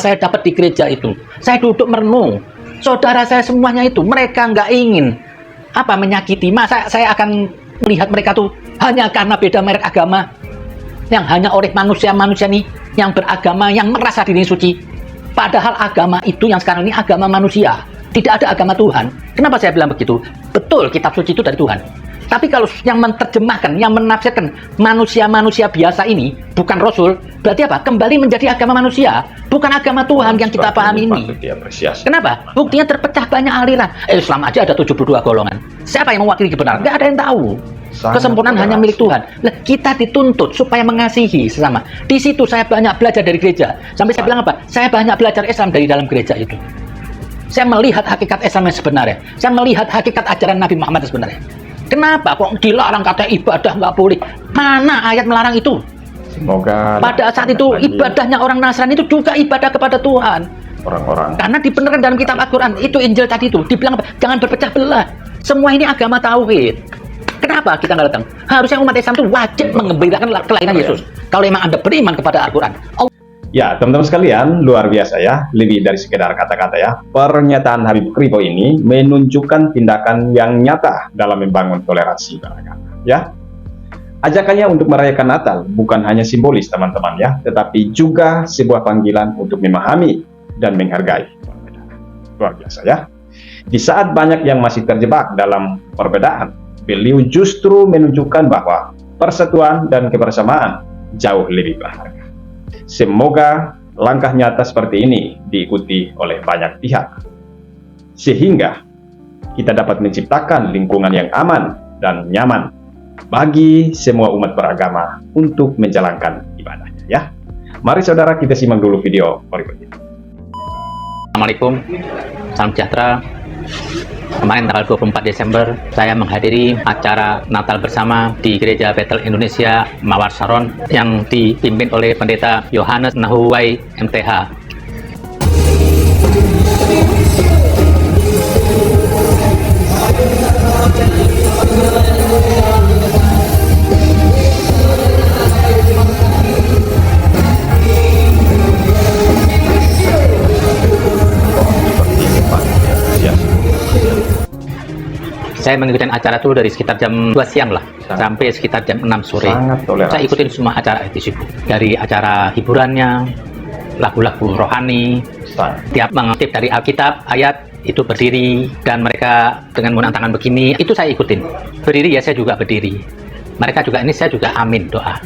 saya dapat di gereja itu, saya duduk merenung. Saudara saya semuanya itu, mereka nggak ingin menyakiti. Masa saya akan melihat mereka tuh hanya karena beda merek agama, yang hanya oleh manusia-manusia nih yang beragama, yang merasa diri suci. Padahal agama itu yang sekarang ini agama manusia, tidak ada agama Tuhan. Kenapa saya bilang begitu? Betul, kitab suci itu dari Tuhan. Tapi kalau yang menerjemahkan, yang menafsirkan manusia-manusia biasa ini, bukan Rasul, berarti apa? Kembali menjadi agama manusia, bukan agama Tuhan yang kita pahami ini. Kenapa? Buktinya terpecah banyak aliran. Islam aja ada 72 golongan. Siapa yang mewakili kebenaran? Nggak ada yang tahu. Kesempurnaan hanya milik Tuhan. Nah, kita dituntut supaya mengasihi sesama. Di situ saya banyak belajar dari gereja. Sampai saya bilang apa? Saya banyak belajar Islam dari dalam gereja itu. Saya melihat hakikat Islam yang sebenarnya. Saya melihat hakikat ajaran Nabi Muhammad yang sebenarnya. Kenapa kok dilarang kata ibadah nggak boleh? Mana ayat melarang itu? Semoga pada saat itu ibadahnya orang Nasrani itu juga ibadah kepada Tuhan. Orang-orang. Karena dibenarkan dalam kitab Al-Quran, itu Injil tadi itu dibilang apa? Jangan berpecah belah. Semua ini agama tauhid. Kenapa kita nggak datang? Harusnya umat Islam itu wajib mengembirakan kelahiran Yesus. Kalau memang Anda beriman kepada Al-Quran. Ya, teman-teman sekalian, luar biasa ya, lebih dari sekedar kata-kata ya. Pernyataan Habib Rivo ini menunjukkan tindakan yang nyata dalam membangun toleransi beragama, ya. Ajakannya untuk merayakan Natal bukan hanya simbolis, teman-teman ya, tetapi juga sebuah panggilan untuk memahami dan menghargai perbedaan. Luar biasa ya. Di saat banyak yang masih terjebak dalam perbedaan, beliau justru menunjukkan bahwa persatuan dan kebersamaan jauh lebih berharga. Semoga langkah nyata seperti ini diikuti oleh banyak pihak, sehingga kita dapat menciptakan lingkungan yang aman dan nyaman bagi semua umat beragama untuk menjalankan ibadahnya ya. Mari saudara kita simak dulu video berikut ini. Assalamualaikum, salam sejahtera. Kemarin tanggal 24 Desember saya menghadiri acara Natal bersama di Gereja Bethel Indonesia Mawar Saron yang dipimpin oleh Pendeta Yohanes Nahuwai MTH. Saya mengikuti acara itu dari sekitar jam 2 siang lah, sampai sekitar jam 6 sore. Saya ikutin semua acara itu, dari acara hiburannya, lagu-lagu rohani, tiap mengutip dari Alkitab, ayat itu berdiri, dan mereka dengan menggunakan tangan begini, itu saya ikutin. Berdiri ya saya juga berdiri. Mereka juga, ini saya juga amin doa.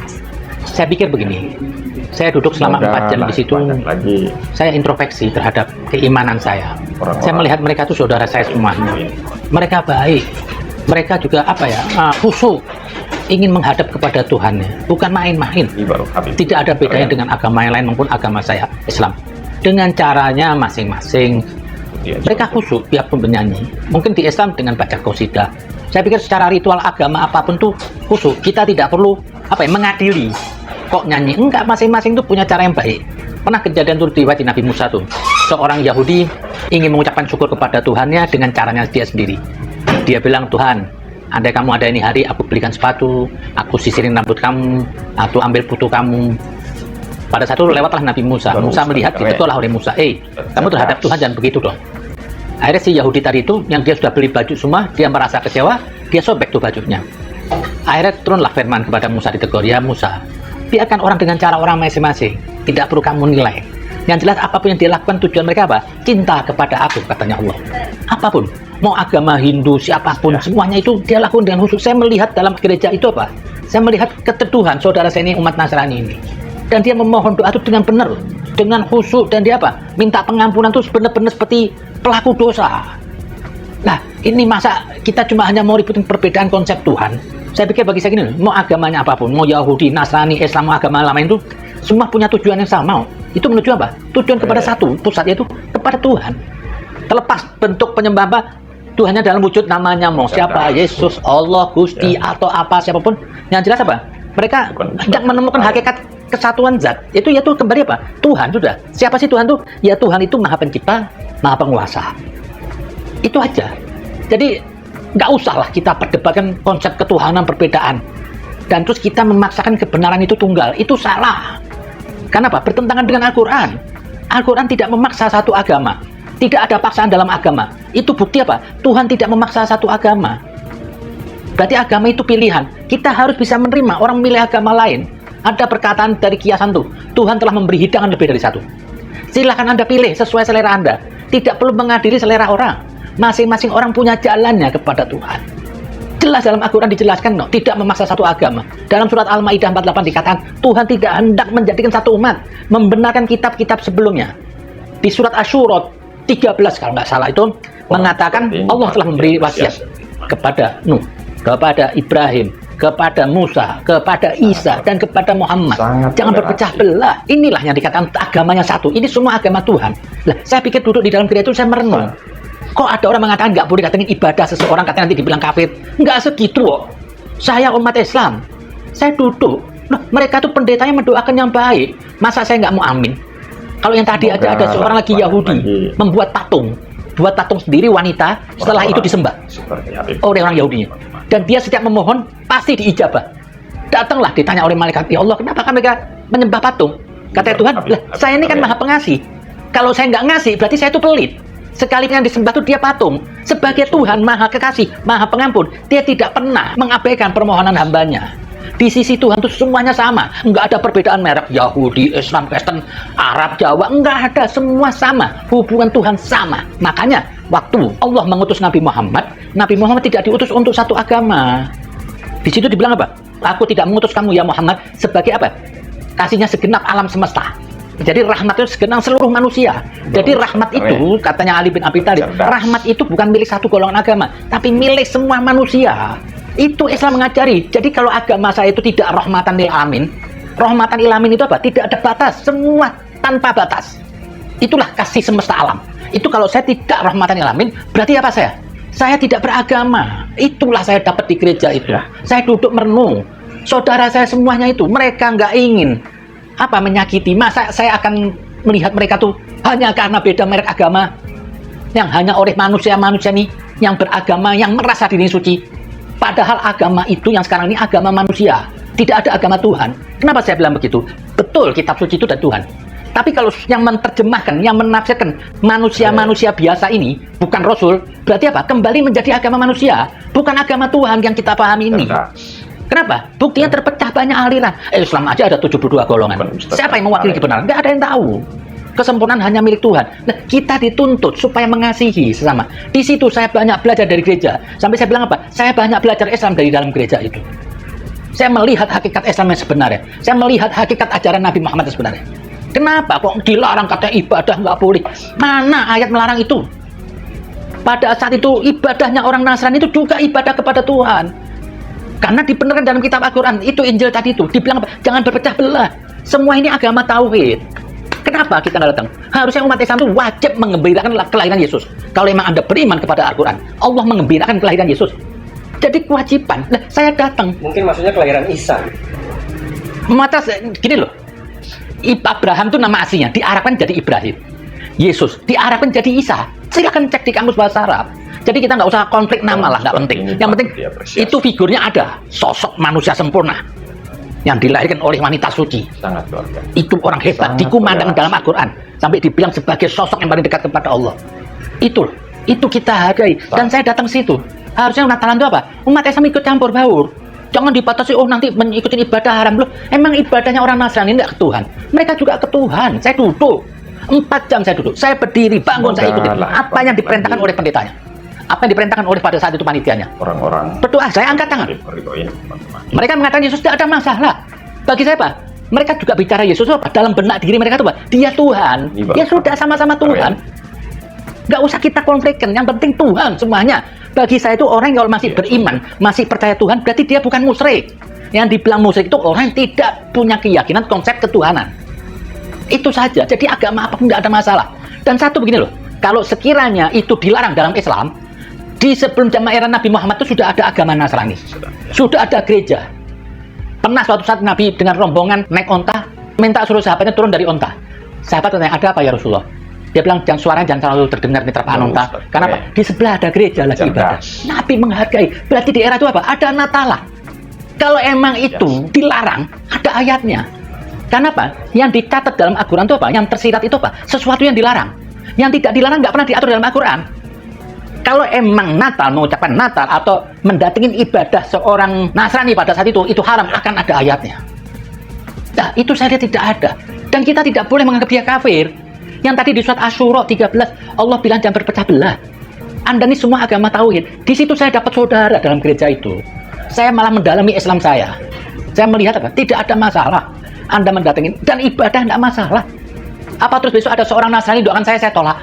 Saya pikir begini, saya duduk selama 4 jam di situ, saya introspeksi terhadap keimanan saya. Saya melihat mereka itu saudara saya semuanya. Mereka baik, mereka juga khusyuk, ingin menghadap kepada Tuhannya, bukan main-main. Tidak ada bedanya dengan agama yang lain maupun agama saya, Islam. Dengan caranya masing-masing, mereka khusyuk, biarpun bernyanyi. Mungkin di Islam dengan baca qasidah. Saya pikir secara ritual agama apapun tuh khusyuk. Kita tidak perlu mengadili. Kok nyanyi? Enggak, masing-masing itu punya cara yang baik. Pernah kejadian tuh di wajah Nabi Musa tuh. Seorang Yahudi ingin mengucapkan syukur kepada Tuhannya dengan caranya dia sendiri. Dia bilang, Tuhan, andai kamu ada ini hari, aku belikan sepatu, aku sisirin rambut kamu, atau ambil putu kamu. Pada saat itu lewatlah Nabi Musa. Musa melihat, ditegur oleh Musa, kamu terhadap Tuhan jangan begitu dong. Akhirnya si Yahudi tadi itu, yang dia sudah beli baju semua, dia merasa kecewa, dia sobek tuh bajunya. Akhirnya turunlah firman kepada Musa, ditegur, ya Musa, biarkan orang dengan cara orang masing-masing, tidak perlu kamu nilai. Yang jelas apapun yang dia lakukan tujuan mereka apa? Cinta kepada aku, katanya Allah. Apapun, mau agama Hindu, siapapun, semuanya itu dia lakukan dengan khusyuk. Saya melihat dalam gereja itu apa? Saya melihat keteduhan saudara saya ini, umat Nasrani ini. Dan dia memohon doa itu dengan benar, dengan khusyuk, dan dia minta pengampunan itu benar-benar seperti pelaku dosa. Nah, ini masa kita cuma hanya mau ributin perbedaan konsep Tuhan? Saya pikir bagi saya gini, mau agamanya apapun, mau Yahudi, Nasrani, Islam, agama lain itu, semua punya tujuan yang sama. Itu menuju apa? Tujuan kepada satu, pusat yaitu kepada Tuhan. Terlepas bentuk penyembah Tuhannya dalam wujud namanya mau siapa, Yesus, Allah, Gusti, atau apa, siapapun. Yang jelas apa? Mereka hendak menemukan hakikat kesatuan zat. Itu kembali apa? Tuhan sudah. Siapa sih Tuhan itu? Ya Tuhan itu Maha Pencipta, Maha Penguasa. Itu aja. Jadi nggak usahlah kita perdebatkan konsep ketuhanan perbedaan. Dan terus kita memaksakan kebenaran itu tunggal. Itu salah. Karena apa? Bertentangan dengan Al-Quran. Al-Quran tidak memaksa satu agama. Tidak ada paksaan dalam agama. Itu bukti apa? Tuhan tidak memaksa satu agama. Berarti agama itu pilihan. Kita harus bisa menerima orang memilih agama lain. Ada perkataan dari kiasan tuh, Tuhan telah memberi hidangan lebih dari satu. Silahkan Anda pilih sesuai selera Anda. Tidak perlu mengadili selera orang. Masing-masing orang punya jalannya kepada Tuhan. Jelas dalam Al-Quran dijelaskan, tidak memaksa satu agama. Dalam surat Al-Maidah 48 dikatakan, Tuhan tidak hendak menjadikan satu umat membenarkan kitab-kitab sebelumnya. Di surat Asy-Syura 13 kalau nggak salah itu mengatakan Allah telah memberi wasiat kepada Nuh, kepada Ibrahim, kepada Musa, kepada Isa, dan kepada Muhammad. Jangan berpecah belah. Inilah yang dikatakan agamanya satu. Ini semua agama Tuhan. Lah, saya pikir duduk di dalam gereja itu saya merenung. Kok ada orang mengatakan nggak boleh katanya ibadah seseorang, katanya nanti dibilang kafir. Nggak segitu kok. Saya umat Islam. Saya duduk. Nah, mereka tuh pendetanya mendoakan yang baik. Masa saya nggak mau amin? Kalau yang tadi aja ada seorang lagi Yahudi membuat patung. Buat patung sendiri wanita, setelah itu disembah oleh orang Yahudinya. Dan dia setiap memohon, pasti diijabah. Datanglah ditanya oleh malaikat, ya Allah, kenapa mereka menyembah patung? Kata Tuhan, lah, saya ini kan maha pengasih. Kalau saya nggak ngasih, berarti saya itu pelit. Sekali yang disembah itu dia patung. Sebagai Tuhan maha kekasih, maha pengampun, dia tidak pernah mengabaikan permohonan hambanya. Di sisi Tuhan itu semuanya sama. Nggak ada perbedaan merek Yahudi, Islam, Kristen, Arab, Jawa. Nggak ada, semua sama. Hubungan Tuhan sama. Makanya waktu Allah mengutus Nabi Muhammad tidak diutus untuk satu agama. Di situ dibilang apa? Aku tidak mengutus kamu ya Muhammad sebagai apa? Kasihnya segenap alam semesta. Jadi rahmat itu segenap seluruh manusia. Jadi rahmat itu, katanya Ali bin Abi Thalib, rahmat itu bukan milik satu golongan agama, tapi milik semua manusia. Itu Islam mengajari. Jadi kalau agama saya itu tidak rahmatan lil alamin, rahmatan lil alamin itu apa? Tidak ada batas, semua tanpa batas. Itulah kasih semesta alam. Itu kalau saya tidak rahmatan lil alamin, berarti apa saya? Saya tidak beragama. Itulah saya dapat di gereja itu. Saya duduk merenung. Saudara saya semuanya itu, mereka nggak ingin menyakiti. Masa saya akan melihat mereka tuh hanya karena beda merek agama, yang hanya oleh manusia-manusia nih yang beragama, yang merasa diri suci. Padahal agama itu yang sekarang ini agama manusia, tidak ada agama Tuhan. Kenapa saya bilang begitu? Betul, kitab suci itu dari Tuhan. Tapi kalau yang menerjemahkan, yang menafsirkan manusia-manusia biasa ini bukan Rasul, berarti apa? Kembali menjadi agama manusia, bukan agama Tuhan yang kita pahami ini. Kenapa? Buktinya terpecah banyak aliran. Islam aja ada 72 golongan. Siapa yang mewakili kebenaran? Nggak ada yang tahu. Kesempurnaan hanya milik Tuhan. Nah, kita dituntut supaya mengasihi sesama. Di situ saya banyak belajar dari gereja. Sampai saya bilang apa? Saya banyak belajar Islam dari dalam gereja itu. Saya melihat hakikat Islam yang sebenarnya. Saya melihat hakikat ajaran Nabi Muhammad yang sebenarnya. Kenapa kok dilarang katanya ibadah nggak boleh? Mana ayat melarang itu? Pada saat itu ibadahnya orang Nasrani itu juga ibadah kepada Tuhan. Karena dibenarkan dalam kitab Al-Quran, itu Injil tadi itu, dibilang apa? Jangan berpecah belah. Semua ini agama tauhid. Kenapa kita nggak datang? Harusnya umat Islam itu wajib mengembirakan kelahiran Yesus. Kalau memang Anda beriman kepada Al-Quran, Allah mengembirakan kelahiran Yesus. Jadi kewajiban. Nah, saya datang. Mungkin maksudnya kelahiran Isa. Mata gini loh. Abraham itu nama aslinya, diarabkan jadi Ibrahim. Yesus diarabkan jadi Isa. Silakan cek di kamus bahasa Arab. Jadi kita nggak usah konflik nama lah, nggak penting. Yang penting itu figurnya ada, sosok manusia sempurna yang dilahirkan oleh wanita suci. Sangat luar biasa. Itu orang hebat, dikumandangkan dalam Al-Quran sampai dibilang sebagai sosok yang paling dekat kepada Allah. Itu kita hargai. Dan saya datang situ. Harusnya Natalan itu apa? Umat Islam ikut campur baur. Jangan dibatasi, nanti mengikuti ibadah haram. Loh, emang ibadahnya orang Nasrani nggak ke Tuhan? Mereka juga ke Tuhan. Saya duduk 4 jam, saya duduk, saya berdiri, bangun, saya ikutin apa yang diperintahkan oleh pendetanya. Apa yang diperintahkan oleh pada saat itu panitianya. Orang-orang berdoa, saya angkat tangan. Mereka mengatakan Yesus tidak ada masalah. Bagi saya apa? Mereka juga bicara Yesus apa? Dalam benak diri mereka itu apa? Dia Tuhan. Ya sudah, sama-sama Tuhan. Nggak usah kita konflikkan. Yang penting Tuhan semuanya. Bagi saya itu orang yang masih beriman, masih percaya Tuhan, berarti dia bukan musyrik. Yang dibilang musyrik itu orang yang tidak punya keyakinan konsep ketuhanan. Itu saja. Jadi agama apapun tidak ada masalah. Dan satu begini loh. Kalau sekiranya itu dilarang dalam Islam, di sebelum zaman era Nabi Muhammad itu sudah ada agama Nasrani, sudah ada gereja. Pernah suatu saat Nabi dengan rombongan naik onta, minta suruh sahabatnya turun dari onta. Sahabat tanya, ada apa ya Rasulullah? Dia bilang, suaranya jangan terlalu terdengar di terpaan onta. Karena apa? Di sebelah ada gereja lagi ibadah. Nabi menghargai. Berarti di era itu apa? Ada Natalah. Kalau emang itu dilarang, ada ayatnya. Karena apa? Yang dicatat dalam Al-Quran itu apa? Yang tersirat itu apa? Sesuatu yang dilarang. Yang tidak dilarang nggak pernah diatur dalam Al-Quran. Kalau emang Natal, mengucapkan Natal atau mendatengin ibadah seorang Nasrani pada saat itu haram, akan ada ayatnya. Nah, itu saya lihat tidak ada. Dan kita tidak boleh menganggap dia kafir. Yang tadi di surat Asyura 13, Allah bilang jangan berpecah belah. Anda ini semua agama tauhid. Di situ saya dapat saudara dalam gereja itu. Saya malah mendalami Islam saya. Saya melihat apa? Tidak ada masalah. Anda mendatengin dan ibadah tidak masalah. Apa terus besok ada seorang Nasrani doakan saya tolak?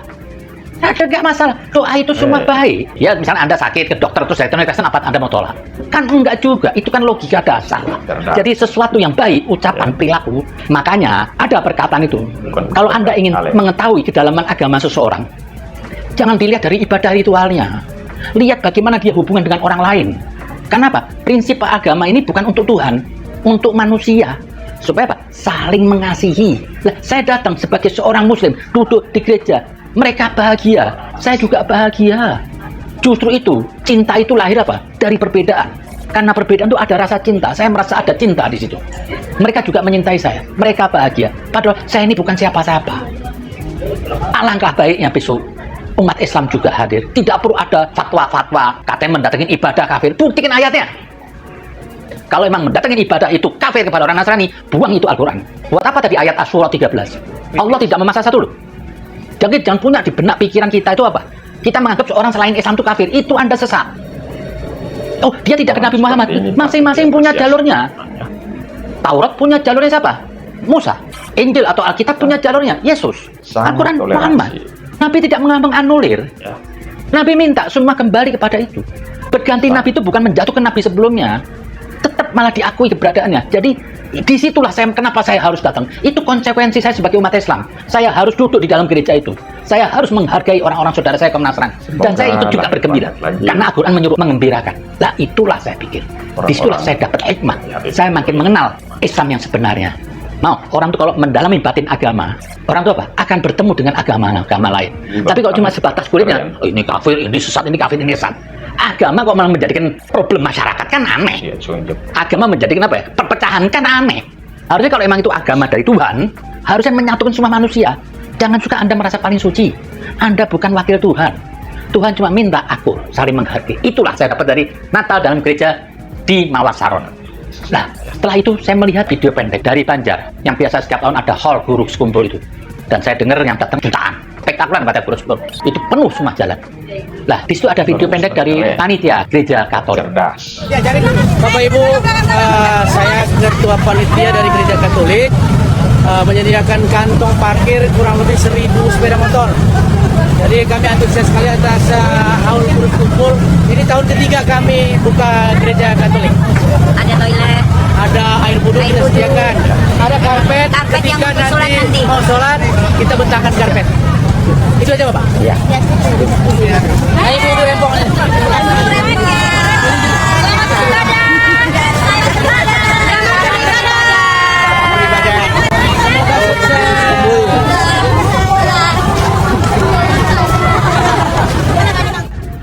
Ada nggak masalah. Doa itu semua baik. Ya misalnya Anda sakit ke dokter terus saya tanya apa Anda mau tolak? Kan enggak juga. Itu kan logika dasar. Jadi sesuatu yang baik, ucapan, perilaku. Makanya ada perkataan itu. Kalau Anda ingin mengetahui kedalaman agama seseorang, jangan dilihat dari ibadah ritualnya. Lihat bagaimana dia hubungan dengan orang lain. Kenapa? Prinsip agama ini bukan untuk Tuhan, untuk manusia. Supaya apa? Saling mengasihi. Lah, saya datang sebagai seorang muslim, duduk di gereja. Mereka bahagia, saya juga bahagia. Justru itu, cinta itu lahir apa? Dari perbedaan. Karena perbedaan itu ada rasa cinta. Saya merasa ada cinta di situ. Mereka juga menyintai saya. Mereka bahagia. Padahal saya ini bukan siapa-siapa. Alangkah baiknya besok umat Islam juga hadir. Tidak perlu ada fatwa-fatwa katanya mendatangin ibadah kafir. Buktikan ayatnya. Kalau emang mendatangin ibadah itu kafir kepada orang Nasrani, buang itu Al-Quran. Buat apa tadi ayat Asyura 13? Allah tidak memaksa satu loh. Jadi jangan punya di benak pikiran kita itu apa? Kita menganggap seorang selain Islam itu kafir. Itu Anda sesat. Oh, dia tidak kenal Nabi Muhammad. Masing-masing punya jalurnya. Taurat punya jalurnya siapa? Musa. Injil atau Alkitab punya jalurnya Yesus. Al-Quran Muhammad. Nabi tidak menganulir. Nabi minta semua kembali kepada itu. Berganti Nabi itu bukan menjatuhkan Nabi sebelumnya. Tetap malah diakui keberadaannya. Jadi disitulah kenapa saya harus datang. Itu konsekuensi saya sebagai umat Islam. Saya harus duduk di dalam gereja itu. Saya harus menghargai orang-orang saudara saya kaum Nasrani. Dan saya itu juga bergembira. Karena Al-Quran menyuruh mengembirakan. Lah itulah saya pikir. Disitulah saya dapat hikmah. Saya makin mengenal Islam yang sebenarnya. Mau orang tuh kalau mendalami batin agama, orang tuh apa? Akan bertemu dengan agama lain. Tapi kalau cuma sebatas kulitnya, oh, ini kafir, ini sesat, ini kafir, ini sesat. Agama kok malah menjadikan problem masyarakat, kan aneh. Agama menjadikan apa ya? Perpecahan, kan aneh. Harusnya kalau emang itu agama dari Tuhan, harusnya menyatukan semua manusia. Jangan suka Anda merasa paling suci. Anda bukan wakil Tuhan. Tuhan cuma minta aku saling menghargai. Itulah saya dapat dari Natal dalam gereja di Mawar Saron. Nah, setelah itu saya melihat video pendek dari Banjar yang biasa setiap tahun ada hall guru sekumpul itu. Dan saya dengar yang datang jutaan. Spektakuler kata guru sekumpul. Itu penuh semua jalan. Nah, di situ ada video pendek dari panitia gereja Katolik. Ya, jadi Bapak Ibu, saya ketua panitia dari gereja Katolik menyediakan kantong parkir kurang lebih 1000 sepeda motor. Jadi kami antusias sekali atas haul guru kumpul. Ini tahun ketiga kami buka gereja Katolik. Ada toilet, ada air wudhu kita sediakan, ada karpet ketika nanti mau sholat kita bentangkan karpet. Itu aja Bapak. Ya. Ayo wudhu rempongnya.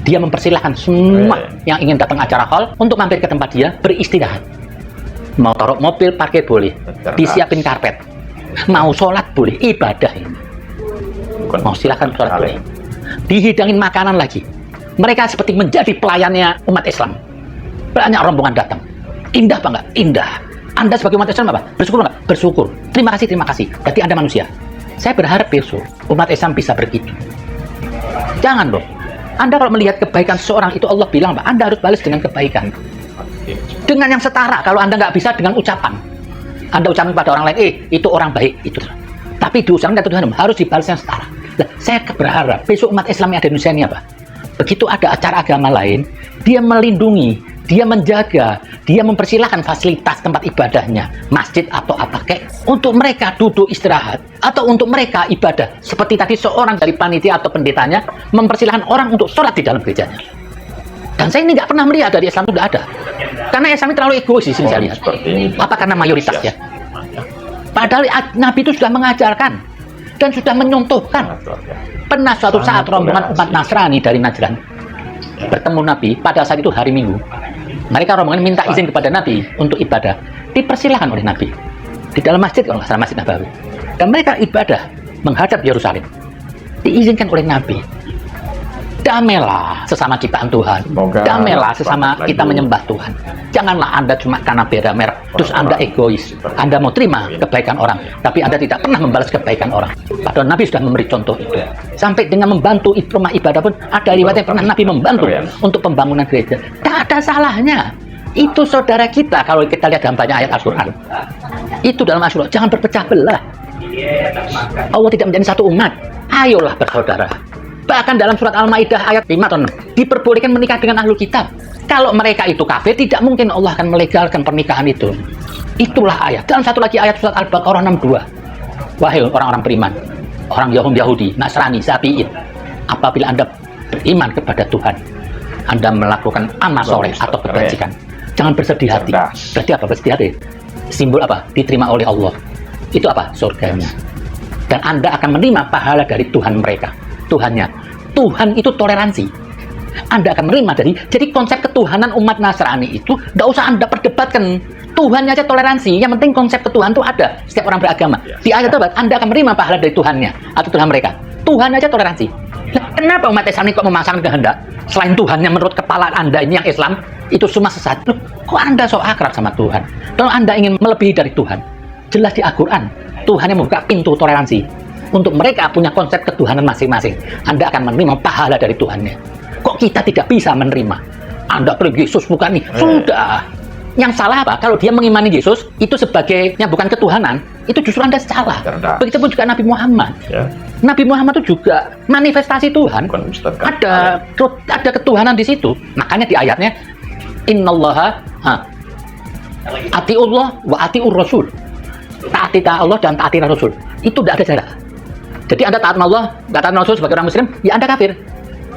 Dia mempersilahkan semua yang ingin datang acara hall untuk mampir ke tempat dia beristirahat. Mau taruh mobil parkir boleh, disiapin karpet. Mau sholat boleh, ibadah ini. Mau silahkan sholat boleh. Dihidangin makanan lagi. Mereka seperti menjadi pelayannya umat Islam. Banyak rombongan datang. Indah apa enggak? Indah. Anda sebagai umat Islam apa? Bersyukur enggak? Bersyukur. Terima kasih, terima kasih. Berarti Anda manusia. Saya berharap besok umat Islam bisa begitu. Jangan loh. Anda kalau melihat kebaikan seseorang itu Allah bilang, Pak, Anda harus balas dengan kebaikan. Dengan yang setara. Kalau Anda nggak bisa dengan ucapan. Anda ucapkan pada orang lain, itu orang baik. Itu. Tapi diucapkan kata Tuhan, harus dibalas yang setara. Nah, saya berharap besok umat Islam yang ada di Indonesia ini apa? Begitu ada acara agama lain, dia melindungi, dia menjaga, dia mempersilahkan fasilitas tempat ibadahnya, masjid atau apa kek, untuk mereka duduk istirahat, atau untuk mereka ibadah. Seperti tadi seorang dari panitia atau pendetanya mempersilahkan orang untuk sholat di dalam gerejanya. Dan saya ini nggak pernah melihat dari Islam itu nggak ada. Karena Islam ini terlalu egois di sini saya lihat. Apa karena mayoritas ya? Padahal Nabi itu sudah mengajarkan dan sudah menyontohkan. Pernah suatu saat rombongan umat Nasrani dari Najran bertemu Nabi pada saat itu hari Minggu. Mereka rombongan minta izin kepada Nabi untuk ibadah. Dipersilahkan oleh Nabi. di dalam masjid, kalau nggak salah Masjid Nabawi, dan mereka ibadah menghadap Yerusalem, diizinkan oleh Nabi. Damailah sesama ciptaan Tuhan. Damailah sesama kita menyembah Tuhan. Janganlah Anda cuma karena beda merek, terus Anda egois. Anda mau terima kebaikan orang, tapi Anda tidak pernah membalas kebaikan orang. Padahal Nabi sudah memberi contoh itu. Sampai dengan membantu rumah ibadah pun ada riwayat yang pernah Nabi membantu untuk pembangunan gereja. Tak ada salahnya. Itu saudara kita kalau kita lihat dalam banyak ayat Al-Quran. Itu dalam Al-Quran. Jangan berpecah belah. Allah tidak menjadi satu umat. Ayolah bersaudara. Bahkan dalam surat Al-Maidah ayat 5 atau 6 diperbolehkan menikah dengan ahlul kitab. Kalau mereka itu kafir, tidak mungkin Allah akan melegalkan pernikahan itu. Itulah ayat. Dalam satu lagi ayat surat Al-Baqarah 62. Wahai orang-orang beriman, orang Yahudi, Nasrani, Sabi'in, apabila Anda beriman kepada Tuhan, Anda melakukan amal soleh atau kebajikan, jangan bersedih hati. Berarti apa bersedih hati? Simbol apa? Diterima oleh Allah. Itu apa? Surganya. Dan Anda akan menerima pahala dari Tuhan mereka. Tuhannya. Tuhan itu toleransi. Anda akan menerima jadi konsep ketuhanan umat Nasrani itu nggak usah Anda perdebatkan. Tuhannya aja toleransi. Yang penting konsep ketuhanan itu ada setiap orang beragama. Di ayat tersebut Anda akan menerima pahala dari Tuhannya atau Tuhan mereka. Tuhan aja toleransi. Nah, kenapa umat Islam ini kok memasangkan kehendak selain Tuhannya menurut kepala Anda ini yang Islam itu semua sesat? Loh, kok Anda so akrab sama Tuhan? Kalau Anda ingin melebihi dari Tuhan, jelas di Al-Quran Tuhan yang membuka pintu toleransi. Untuk mereka punya konsep ketuhanan masing-masing. Anda akan menerima pahala dari Tuhannya. Kok kita tidak bisa menerima? Anda klaim Yesus bukan nih. Sudah. Yang salah apa? Kalau dia mengimani Yesus, itu sebagai yang bukan ketuhanan, itu justru Anda salah. Begitupun juga Nabi Muhammad. Ya. Nabi Muhammad itu juga manifestasi Tuhan. Ada ketuhanan di situ. Makanya di ayatnya, Innallaha atiullah wa atiur rasul. Taati Allah dan taati Rasul. Itu tidak ada jarak. Jadi Anda taat Allah, nggak taat Rasul sebagai orang Muslim, ya Anda kafir.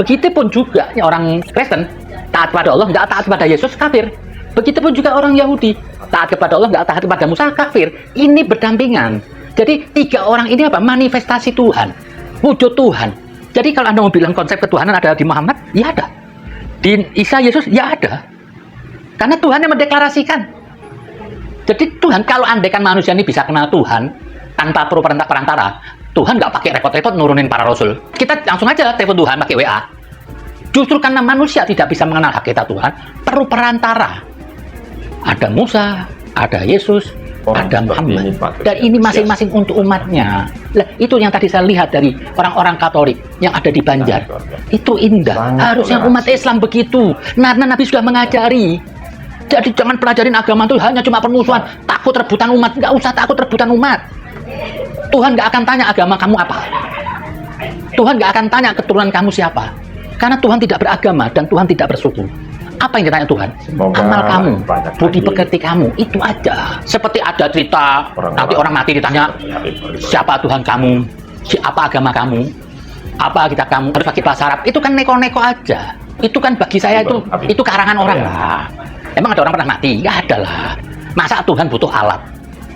Begitupun juga orang Kristen, taat pada Allah, nggak taat kepada Yesus, kafir. Begitupun juga orang Yahudi, taat kepada Allah, nggak taat kepada Musa, kafir. Ini berdampingan. Jadi tiga orang ini apa? Manifestasi Tuhan, wujud Tuhan. Jadi kalau Anda mau bilang konsep ketuhanan ada di Muhammad, ya ada. Di Isa, Yesus, ya ada. Karena Tuhan yang mendeklarasikan. Jadi Tuhan, kalau andaikan manusia ini bisa kenal Tuhan tanpa perlu perantara, Tuhan nggak pakai repot-repot nurunin para rasul. Kita langsung aja telepon Tuhan pakai WA. Justru karena manusia tidak bisa mengenal hakikat Tuhan, perlu perantara. Ada Musa, ada Yesus, ada Muhammad. Dan ini masing-masing untuk umatnya. Lah, itu yang tadi saya lihat dari orang-orang Katolik yang ada di Banjar. Itu indah. Harusnya umat Islam begitu. Nabi sudah mengajari. Jadi jangan pelajarin agama itu hanya cuma permusuhan, takut rebutan umat. Nggak usah takut rebutan umat. Tuhan nggak akan tanya agama kamu apa. Tuhan nggak akan tanya keturunan kamu siapa. Karena Tuhan tidak beragama dan Tuhan tidak bersuku. Apa yang ditanya Tuhan? Amal kamu, budi pekerti kamu, itu aja. Seperti ada cerita, nanti orang mati ditanya, siapa Tuhan kamu? Apa agama kamu? Apa kita kamu? Harus pakai bahasa Arab. Itu kan neko-neko aja. Itu kan bagi saya itu karangan orang lah. Emang ada orang pernah mati? Ya ada lah. Masa Tuhan butuh alat?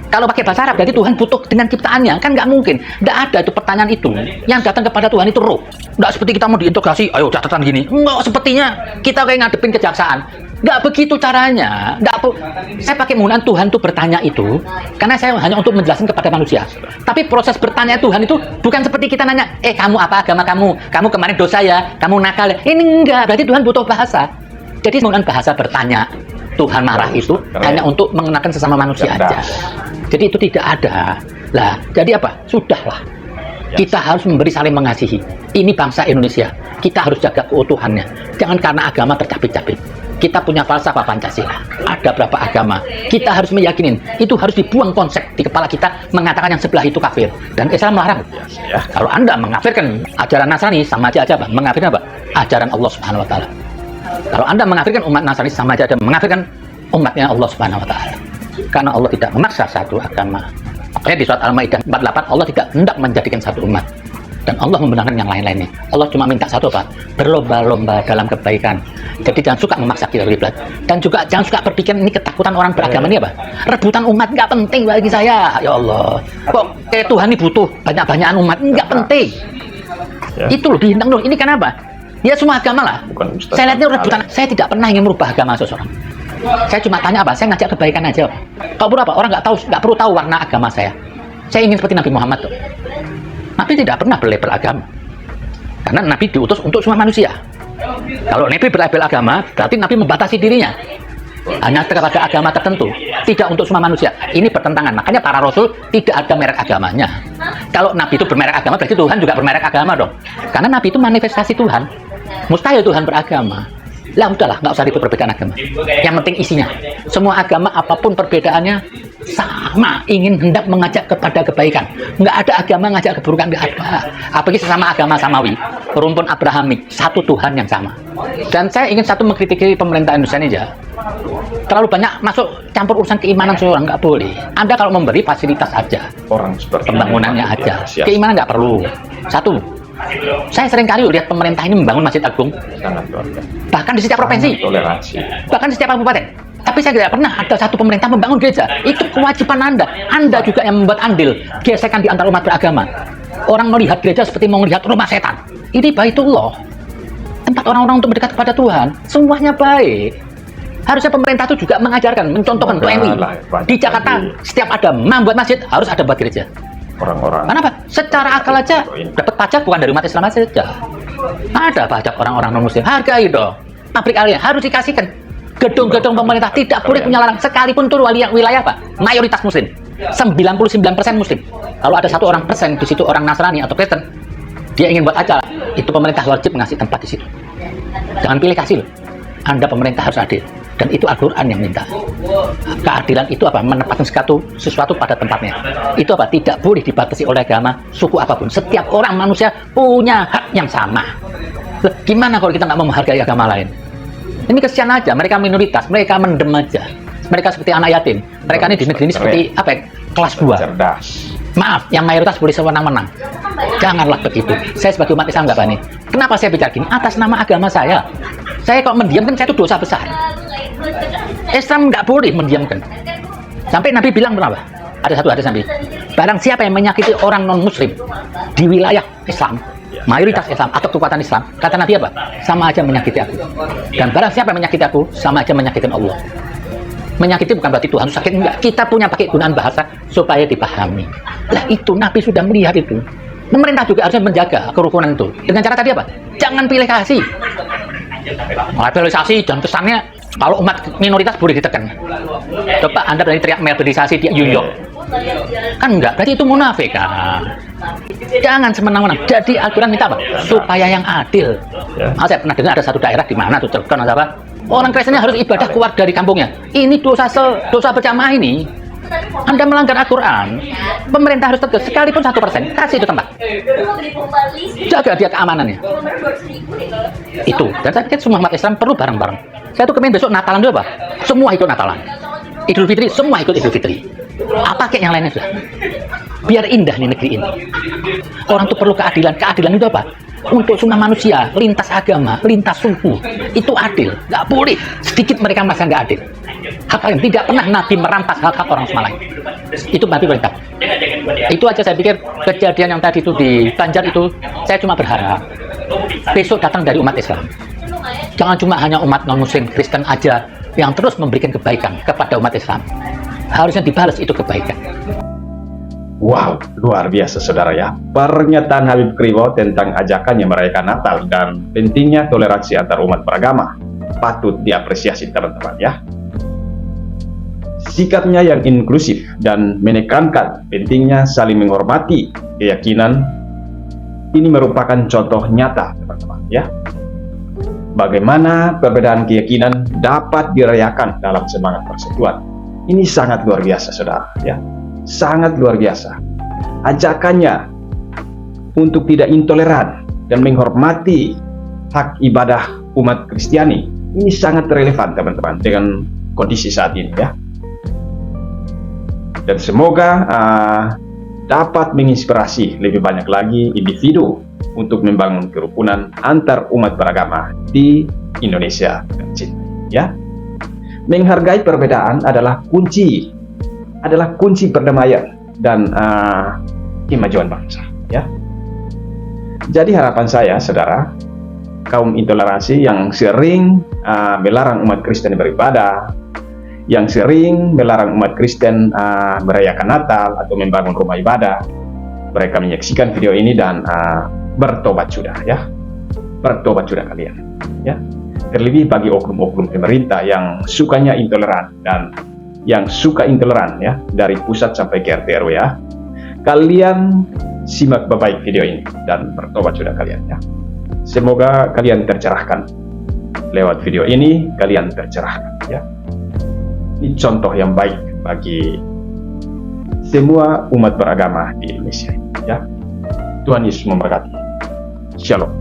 Kalau pakai bahasa Arab, berarti Tuhan butuh dengan ciptaannya. Kan nggak mungkin. Nggak ada itu pertanyaan itu. Yang datang kepada Tuhan itu roh. Nggak seperti kita mau diintegrasi, ayo catatan gini. Nggak sepertinya kita kayak ngadepin kejaksaan. Nggak begitu caranya. Saya pakai penggunaan Tuhan itu bertanya itu, karena saya hanya untuk menjelaskan kepada manusia. Tapi proses bertanya Tuhan itu bukan seperti kita nanya, kamu apa agama kamu? Kamu kemarin dosa ya? Kamu nakal ya? Ini enggak. Berarti Tuhan butuh bahasa. Jadi penggunaan bahasa bertanya Tuhan marah itu hanya untuk mengenakan sesama manusia aja. Jadi itu tidak ada. Lah, jadi apa? Sudahlah. Kita harus memberi saling mengasihi. Ini bangsa Indonesia. Kita harus jaga keutuhannya. Jangan karena agama tercapit-capit. Kita punya falsafah Pancasila. Ada berapa agama? Kita harus meyakinin. Itu harus dibuang konsep di kepala kita mengatakan yang sebelah itu kafir. Dan Islam melarang. Kalau Anda mengafirkan ajaran Nasrani, sama aja apa? Mengafirkan apa? Ajaran Allah Subhanahu wa Ta'ala. Kalau Anda mengafirkan umat Nasrani, sama aja mengafirkan umatnya Allah Subhanahu wa Ta'ala. Karena Allah tidak memaksa satu agama. Makanya di surat Al-Maidah 48 Allah tidak hendak menjadikan satu umat. Dan Allah membenarkan yang lain-lainnya. Allah cuma minta satu apa? Berlomba-lomba dalam kebaikan. Jadi jangan suka memaksa kiblat. Dan juga jangan suka berpikir ini ketakutan orang beragama ini apa? Rebutan umat nggak penting bagi saya. Ya Allah. Kok Tuhan ini butuh banyak-banyakan umat? Nggak penting. Itu loh dihindang loh. Ini kenapa? Ya semua agama lah. Saya lihatnya rebutan. Saya tidak pernah ingin merubah agama seseorang. Saya cuma tanya apa? Saya ngajak kebaikan aja. Kalau perlu apa? Orang nggak perlu tahu warna agama saya. Saya ingin seperti Nabi Muhammad tuh. Nabi tidak pernah berlabel agama. Karena Nabi diutus untuk semua manusia. Kalau Nabi berlabel agama, berarti Nabi membatasi dirinya. Hanya kepada agama tertentu, tidak untuk semua manusia. Ini bertentangan. Makanya para rasul tidak ada merek agamanya. Kalau Nabi itu bermerek agama, berarti Tuhan juga bermerek agama dong. Karena Nabi itu manifestasi Tuhan. Mustahil Tuhan beragama. Lah udahlah, nggak usah ribut perbedaan agama. Yang penting isinya. Semua agama apapun perbedaannya sama, ingin hendak mengajak kepada kebaikan. Nggak ada agama ngajak keburukan, nggak ada. Apalagi sesama agama samawi, rumpun Abrahamik, satu Tuhan yang sama. Dan saya ingin satu mengkritiki pemerintah Indonesia ini ya. Terlalu banyak masuk campur urusan keimanan seorang, nggak boleh. Anda kalau memberi fasilitas aja, Orang seperti pembangunannya aja, keimanan nggak perlu. Satu, saya sering kali lihat pemerintah ini membangun Masjid Agung, sangat luar biasa. bahkan di setiap provinsi, Toleransi. bahkan di setiap kabupaten. Tapi saya tidak pernah ada satu pemerintah membangun gereja. Itu kewajiban Anda. Anda juga yang membuat andil gesekan di antara umat beragama. Orang melihat gereja seperti mau melihat rumah setan. Ini Baitullah, tempat orang-orang untuk mendekat kepada Tuhan. Semuanya baik. Harusnya pemerintah itu juga mengajarkan, mencontohkan PMI. Di Jakarta, setiap ada membuat masjid, harus ada buat gereja. Orang-orang. Kenapa? Secara akal aja dapat pajak bukan dari umat Islam saja. Ada pajak orang-orang non-muslim. Hargai dong. Pabrik kalian harus dikasihkan. Gedung-gedung pemerintah tidak boleh punya larang. Sekalipun itu wilayah apa? Mayoritas muslim. 99% muslim. Kalau ada 1% di situ orang Nasrani atau Kristen, dia ingin buat acara, itu pemerintah wajib ngasih tempat di situ. Jangan pilih kasih loh. Anda pemerintah harus adil. Dan itu Al-Quran yang minta. Keadilan itu apa? Menempatkan sesuatu pada tempatnya. Itu apa? Tidak boleh dibatasi oleh agama, suku apapun. Setiap orang manusia punya hak yang sama. Loh, gimana kalau kita nggak mau menghargai agama lain? Ini kesian aja. Mereka minoritas, mereka mendem aja. Mereka seperti anak yatim. Mereka ini di negeri ini seperti apa? Kelas 2. Cerdas. Maaf, yang mayoritas boleh sewenang-wenang. Janganlah begitu. Saya sebagai umat Islam nggak berani. Kenapa saya bicara gini? Atas nama agama saya. Saya kalau mendiamkan, saya itu dosa besar. Islam nggak boleh mendiamkan. Sampai Nabi bilang berapa? Ada satu hadis Nabi. Barang siapa yang menyakiti orang non-muslim di wilayah Islam, mayoritas Islam atau kekuatan Islam, kata Nabi apa? Sama aja menyakiti aku. Dan barang siapa yang menyakiti aku, sama aja menyakitin Allah. Menyakiti bukan berarti Tuhan sakit, enggak. Kita punya pakai gunaan bahasa supaya dipahami. Lah itu Nabi sudah melihat itu. Pemerintah juga harusnya menjaga kerukunan itu. Dengan cara tadi apa? Jangan pilih kasih. Labelisasi dan kesannya kalau umat minoritas boleh ditekan. Coba Anda berani teriak melborisasi di New York. Kan enggak, berarti itu munafik kan. Jangan semena-mena. Jadi Al-Quran minta apa? Supaya yang adil. Saya pernah dengar ada satu daerah di mana tuh Cirebon atau apa? Orang Kristennya harus ibadah keluar dari kampungnya. Ini dosa berjamaah ini. Anda melanggar Al-Quran. Pemerintah harus tegas. Sekalipun 1%, kasih itu tempat. Jaga dia keamanannya. Itu. Dan saya pikir semua umat Islam perlu bareng-bareng. Saya tuh kemarin besok Natalan dulu apa? Semua ikut Natalan. Idul Fitri, semua ikut Idul Fitri. Apa kayak yang lainnya sudah? Biar indah nih negeri ini. Orang tuh perlu keadilan. Keadilan itu apa? Untuk semua manusia, lintas agama, lintas suku, itu adil. Nggak boleh sedikit mereka merasa nggak adil. Hak lain tidak pernah Nabi merampas hak-hak orang semua lain. Itu Nabi perintah. Itu aja saya pikir kejadian yang tadi itu di Banjar itu, saya cuma berharap besok datang dari umat Islam. Jangan cuma hanya umat non-muslim Kristen aja yang terus memberikan kebaikan kepada umat Islam. Harusnya dibalas itu kebaikan. Wow, luar biasa saudara ya. Pernyataan Habib Kribo tentang ajakannya merayakan Natal dan pentingnya toleransi antar umat beragama patut diapresiasi teman-teman ya. Sikapnya yang inklusif dan menekankan pentingnya saling menghormati keyakinan ini merupakan contoh nyata teman-teman ya. Bagaimana perbedaan keyakinan dapat dirayakan dalam semangat persatuan. Ini sangat luar biasa saudara ya. Sangat luar biasa. Ajakannya untuk tidak intoleran dan menghormati hak ibadah umat Kristiani ini sangat relevan teman-teman dengan kondisi saat ini ya. Dan semoga dapat menginspirasi lebih banyak lagi individu untuk membangun kerukunan antar umat beragama di Indonesia dan Cina ya. Menghargai perbedaan adalah kunci perdamaian dan kemajuan bangsa ya. Jadi harapan saya saudara, kaum intoleransi yang sering melarang umat Kristen beribadah, yang sering melarang umat Kristen merayakan Natal atau membangun rumah ibadah, mereka menyaksikan video ini dan bertobat sudah ya. Bertobat sudah kalian ya. Terlebih bagi oknum-oknum pemerintah yang sukanya intoleran dan yang suka intoleran ya, dari pusat sampai ke RT RW ya. Kalian simak baik video ini dan bertobat sudah kalian ya. Semoga kalian tercerahkan. Lewat video ini kalian tercerahkan ya. Ini contoh yang baik bagi semua umat beragama di Indonesia ya. Tuhan Yesus memberkati. Shalom.